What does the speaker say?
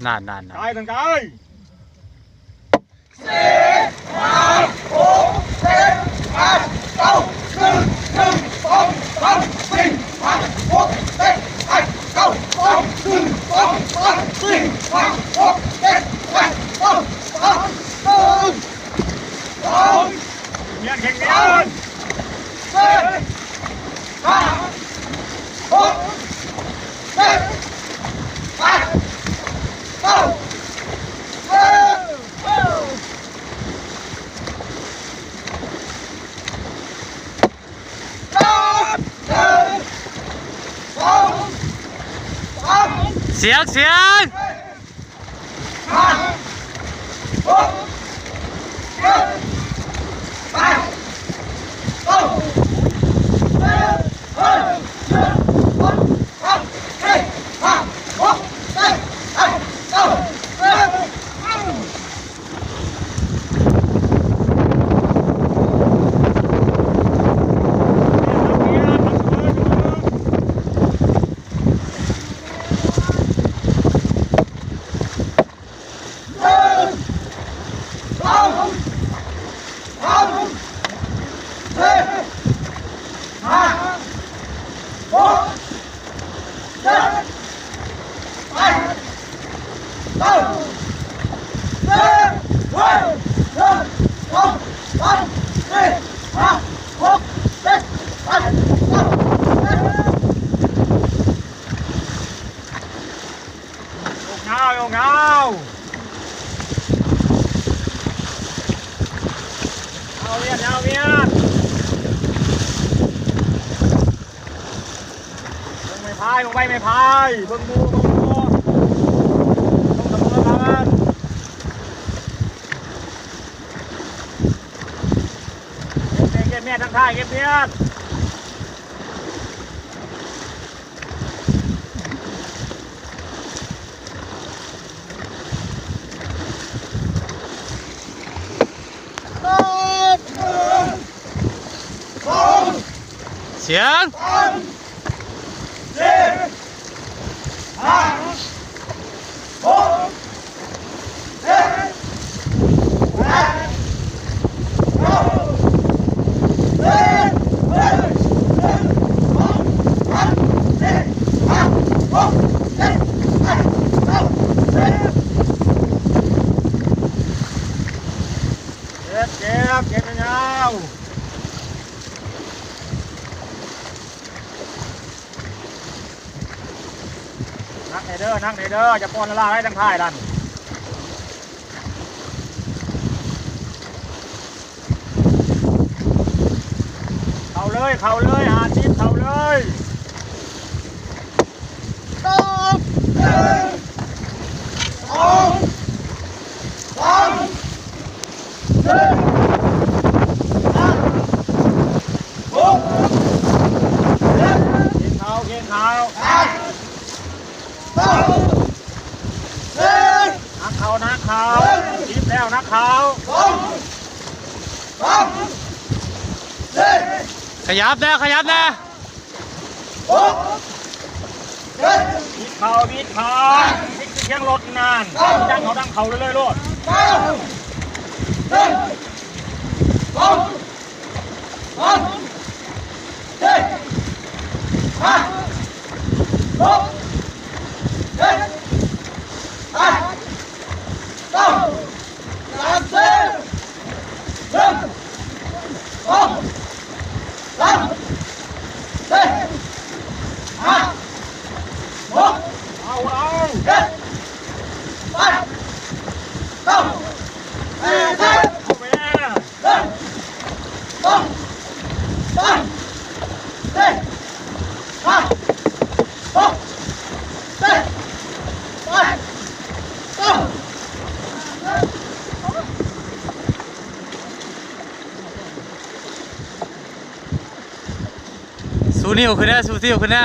นานกายตั้งกายเงียนแข่งเงียนเสียงเงาเอาเวียนไม่พายลงไปไม่พายเบิ่งมูต้องเสมอกันเก็บเมียทั้งท่ายเก็บเมียเสียงเก็บยาวนักเด้อจะป้อนละลายได้ทั้งท่ายดันเข้าเลยหาทิพย์เข้าเลยเก่งเขานักเขาทิพย์แล้วนักเขาขยับนะบิดเขานี่คือเชียงรถนานดังเขาเลยโลดสู้นิ้วขึ้นนะสู้นิ้วขึ้นนะ